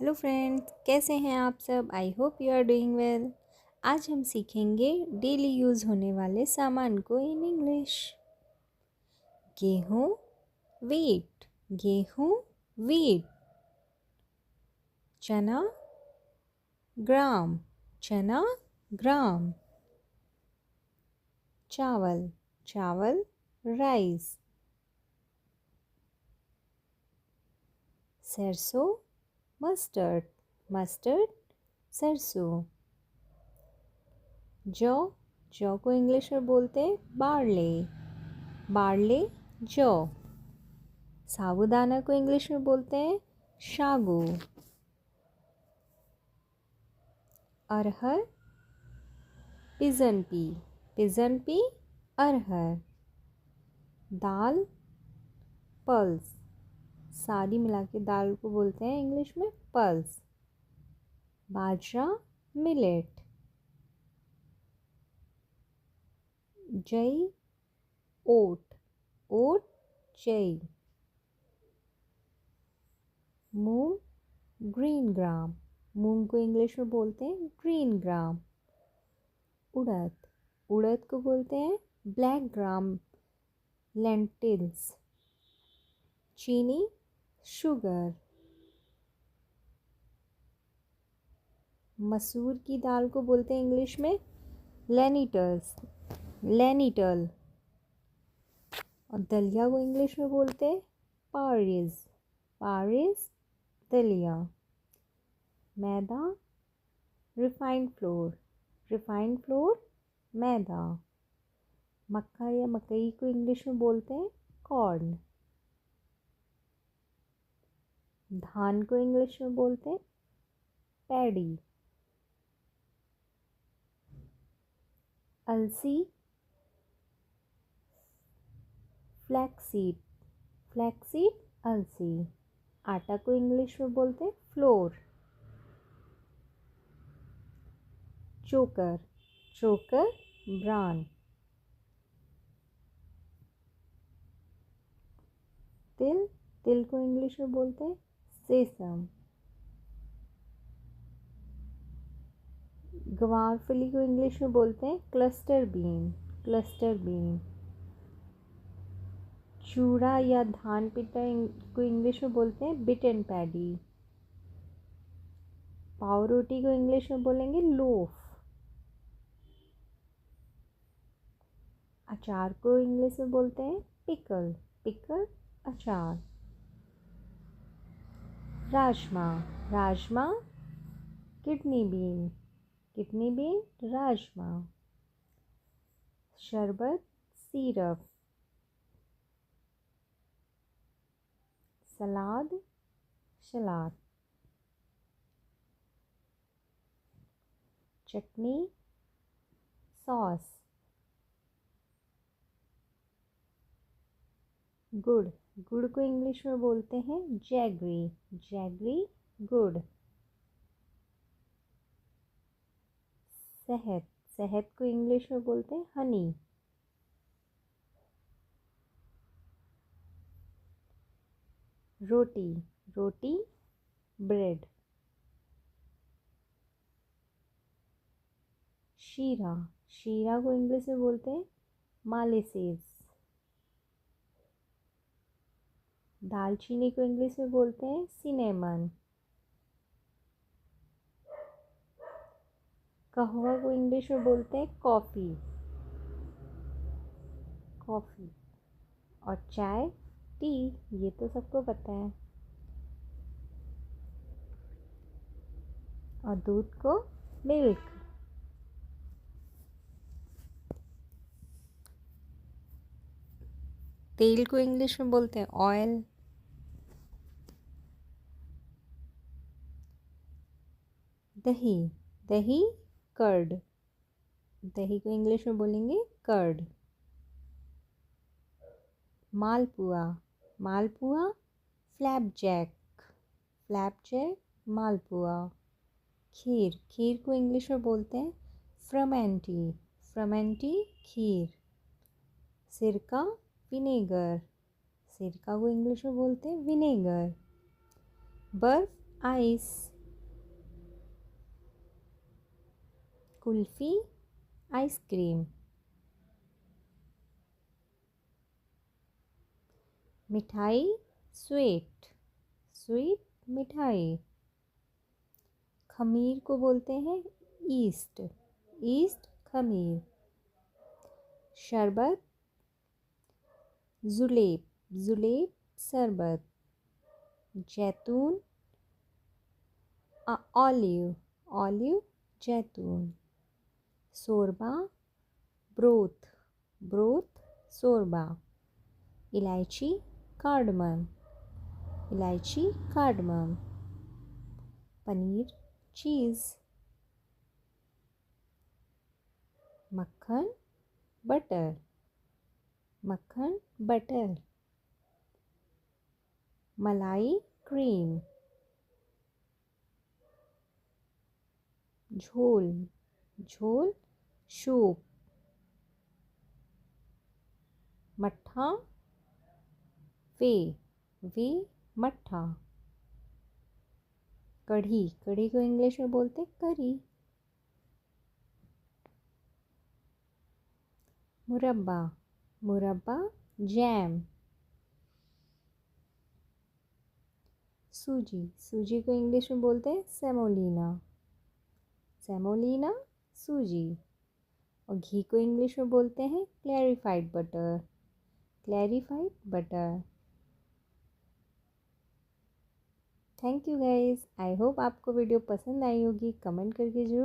Hello friends, कैसे हैं आप सब। I hope you are doing well. आज हम सीखेंगे डेली यूज़ होने वाले सामान को इन इंग्लिश। गेहूँ वीट, गेहूँ वीट। चना ग्राम, चना ग्राम। चावल, चावल राइस। सरसों मस्टर्ड, मस्टर्ड सरसों। जौ, जौ को इंग्लिश में बोलते हैं बार्ले, बार्ले जौ। साबूदाना को इंग्लिश में बोलते हैं शागू। अरहर पिजन पी, पिजन पी अरहर। दाल पल्स, सारी मिला के दाल को बोलते हैं इंग्लिश में पल्स। बाजरा मिलेट। जई ओट, ओट जई। मूंग ग्रीन ग्राम, मूंग को इंग्लिश में बोलते हैं ग्रीन ग्राम। उड़द, उड़द को बोलते हैं ब्लैक ग्राम लेंटिल्स। चीनी शुगर। मसूर की दाल को बोलते हैं इंग्लिश में लेनिटल्स, लेनिटल। और दलिया को इंग्लिश में बोलते हैं पारिज, पारिज दलिया। मैदा रिफाइंड फ्लोर, रिफाइंड फ्लोर मैदा। मक्का या मकई को इंग्लिश में बोलते हैं कॉर्न। धान को इंग्लिश में बोलते हैं पैडी। अलसी फ्लैक्सीड, फ्लैक्सीड अलसी। आटा को इंग्लिश में बोलते हैं फ्लोर। चोकर, चोकर ब्रान। तिल, तिल को इंग्लिश में बोलते हैं सेसम। गवारफली को इंग्लिश में बोलते हैं क्लस्टर बीन, क्लस्टर बीन। चूड़ा या धान पिटा को इंग्लिश में बोलते हैं बिट एंड पैडी। पाव रोटी को इंग्लिश में बोलेंगे लोफ। अचार को इंग्लिश में बोलते हैं पिकल, पिकल अचार। Rajma, rajma kidney bean, kidney bean rajma. शरबत सिरप। सलाद सलाद। चटनी सॉस। गुड़, गुड़ को इंग्लिश में बोलते हैं जैगरी, जैगरी गुड़। शहद, शहद को इंग्लिश में बोलते हैं हनी। रोटी, रोटी ब्रेड। शीरा, शीरा को इंग्लिश में बोलते हैं मालेसेस। दालचीनी को इंग्लिश में बोलते हैं सिनेमन। कहवा को इंग्लिश में बोलते हैं कॉफ़ी, कॉफ़ी। और चाय टी, ये तो सबको पता है। और दूध को मिल्क। तेल को इंग्लिश में बोलते हैं ऑयल। दही, दही कर्ड, दही को इंग्लिश में बोलेंगे कर्ड। मालपुआ, मालपुआ फ्लैपजैक, फ्लैपजैक मालपुआ। खीर, खीर को इंग्लिश में बोलते हैं फ्रमेंटी, फ्रमेंटी खीर। सिरका विनेगर, सिरका को इंग्लिश में बोलते हैं विनेगर। बर्फ आइस, कुल्फ़ी आइसक्रीम। मिठाई स्वीट, स्वीट मिठाई। खमीर को बोलते हैं ईस्ट, ईस्ट खमीर। शरबत जुलेब, जुलेब शरबत। जैतून ऑलिव, ऑलिव जैतून। शोरबा ब्रोथ, ब्रोथ शोरबा। इलायची कार्डमम, इलायची कार्डमम। पनीर चीज़। मक्खन बटर, मक्खन बटर। मलाई क्रीम। झोल, झोल सूप। मट्ठा वे, वे मट्ठा। कढ़ी, कढ़ी को इंग्लिश में बोलते करी। मुरब्बा, मुरब्बा जैम। सूजी, सूजी को इंग्लिश में बोलते हैं सेमोलिना, सेमोलिना सूजी। और घी को इंग्लिश में बोलते हैं clarified butter, clarified butter. Thank you guys, I hope आपको वीडियो पसंद आई होगी। कमेंट करके जरूर